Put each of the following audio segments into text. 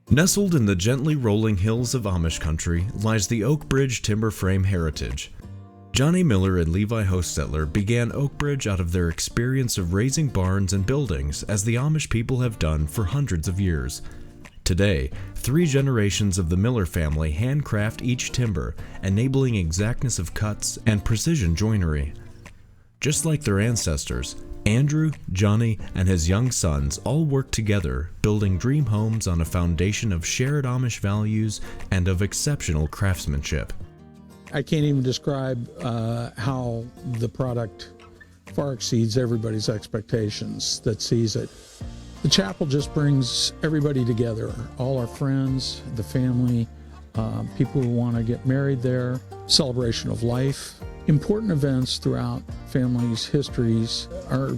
Nestled in the gently rolling hills of Amish country lies the Oakbridge Timber Frame heritage. Johnny Miller and Levi Hostetler began Oakbridge out of their experience of raising barns and buildings as the Amish people have done for hundreds of years. Today, 3 generations of the Miller family handcraft each timber, enabling exactness of cuts and precision joinery. Just like their ancestors, Andrew, Johnny, and his young sons all work together, building dream homes on a foundation of shared Amish values and of exceptional craftsmanship. I can't even describe how the product far exceeds everybody's expectations that sees it. The chapel just brings everybody together, all our friends, the family, people who want to get married there, celebration of life. Important events throughout families' histories are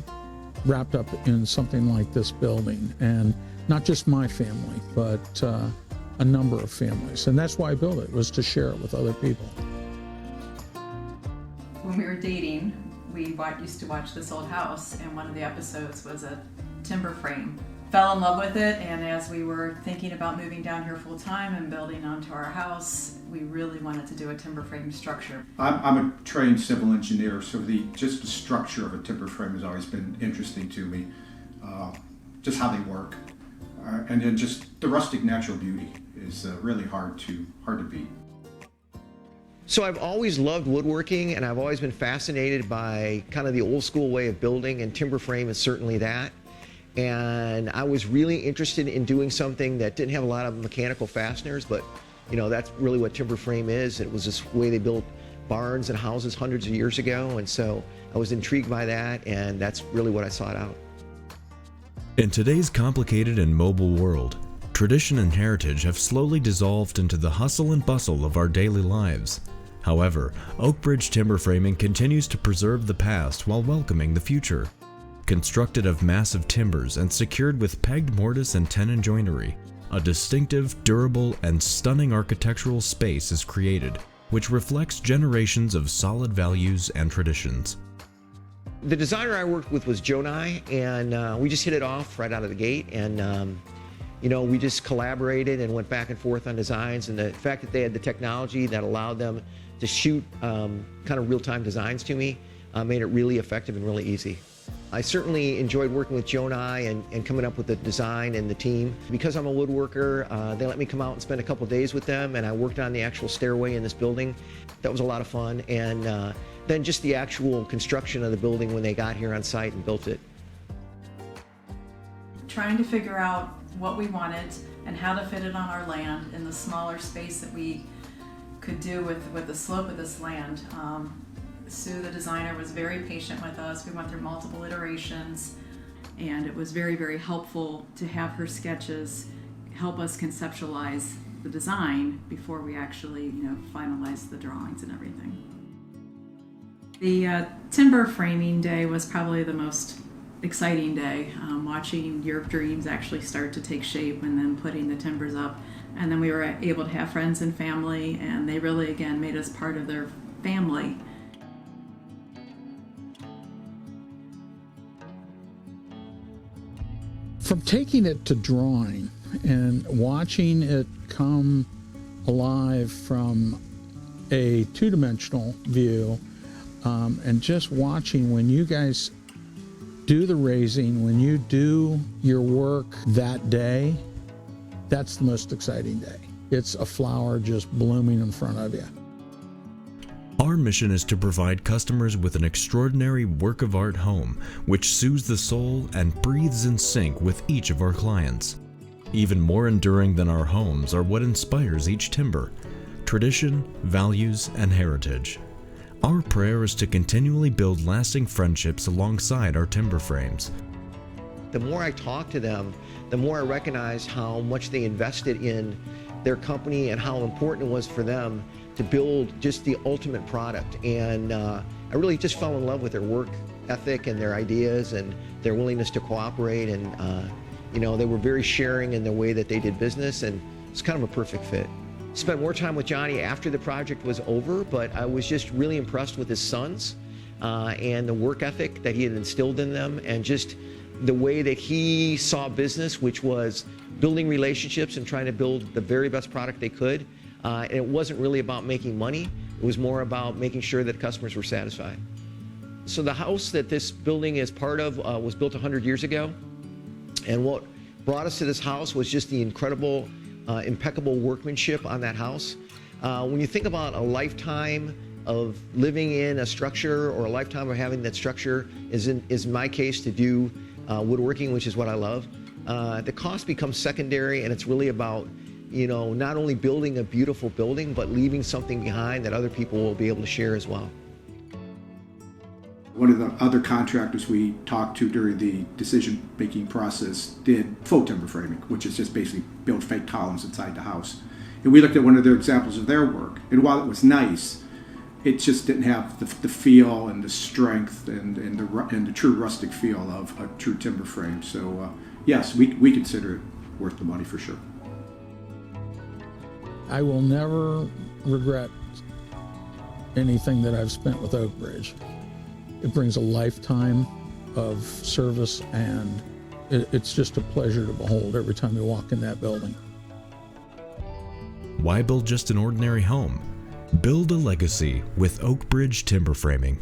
wrapped up in something like this building, and not just my family, but a number of families. And that's why I built it, was to share it with other people. When we were dating, we used to watch This Old House, and one of the episodes was a timber frame. Fell in love with it, and as we were thinking about moving down here full time and building onto our house, we really wanted to do a timber frame structure. I'm a trained civil engineer, so just the structure of a timber frame has always been interesting to me. Just how they work, and then just the rustic natural beauty is really hard to beat. So I've always loved woodworking, and I've always been fascinated by kind of the old school way of building, and timber frame is certainly that. And I was really interested in doing something that didn't have a lot of mechanical fasteners, but that's really what timber frame is. It was this way they built barns and houses hundreds of years ago, and so I was intrigued by that, and that's really what I sought out. In today's complicated and mobile world, tradition and heritage have slowly dissolved into the hustle and bustle of our daily lives. However, Oakbridge Timber Framing continues to preserve the past while welcoming the future. Constructed of massive timbers and secured with pegged mortise and tenon joinery, a distinctive, durable, and stunning architectural space is created, which reflects generations of solid values and traditions. The designer I worked with was Jonai, and we just hit it off right out of the gate, and we just collaborated and went back and forth on designs, and the fact that they had the technology that allowed them to shoot kind of real-time designs to me made it really effective and really easy. I certainly enjoyed working with Jonai and coming up with the design and the team. Because I'm a woodworker, they let me come out and spend a couple days with them, and I worked on the actual stairway in this building. That was a lot of fun, and then just the actual construction of the building when they got here on site and built it. Trying to figure out what we wanted and how to fit it on our land in the smaller space that we could do with the slope of this land. Sue, the designer, was very patient with us. We went through multiple iterations, and it was very, very helpful to have her sketches help us conceptualize the design before we actually, finalize the drawings and everything. The timber framing day was probably the most exciting day, watching your dreams actually start to take shape and then putting the timbers up. And then we were able to have friends and family, and they really, again, made us part of their family. From taking it to drawing and watching it come alive from a two-dimensional view, and just watching when you guys do the raising, when you do your work that day, that's the most exciting day. It's a flower just blooming in front of you. Our mission is to provide customers with an extraordinary work of art home which soothes the soul and breathes in sync with each of our clients. Even more enduring than our homes are what inspires each timber: tradition, values, and heritage. Our prayer is to continually build lasting friendships alongside our timber frames. The more I talk to them, the more I recognize how much they invested in their company and how important it was for them to build just the ultimate product. And I really just fell in love with their work ethic and their ideas and their willingness to cooperate. And they were very sharing in the way that they did business, and it's kind of a perfect fit. Spent more time with Johnny after the project was over, but I was just really impressed with his sons and the work ethic that he had instilled in them, and just the way that he saw business, which was building relationships and trying to build the very best product they could. And it wasn't really about making money. It was more about making sure that customers were satisfied. So the house that this building is part of was built 100 years ago. And what brought us to this house was just the incredible, impeccable workmanship on that house. When you think about a lifetime of living in a structure, or a lifetime of having that structure, is in my case to do woodworking, which is what I love, the cost becomes secondary, and it's really about, not only building a beautiful building, but leaving something behind that other people will be able to share as well. One of the other contractors we talked to during the decision-making process did faux timber framing, which is just basically build fake columns inside the house. And we looked at one of their examples of their work, and while it was nice, it just didn't have the feel and the strength and the true rustic feel of a true timber frame. So yes, we consider it worth the money for sure. I will never regret anything that I've spent with Oakbridge. It brings a lifetime of service, and it's just a pleasure to behold every time you walk in that building. Why build just an ordinary home? Build a legacy with Oakbridge Timber Framing.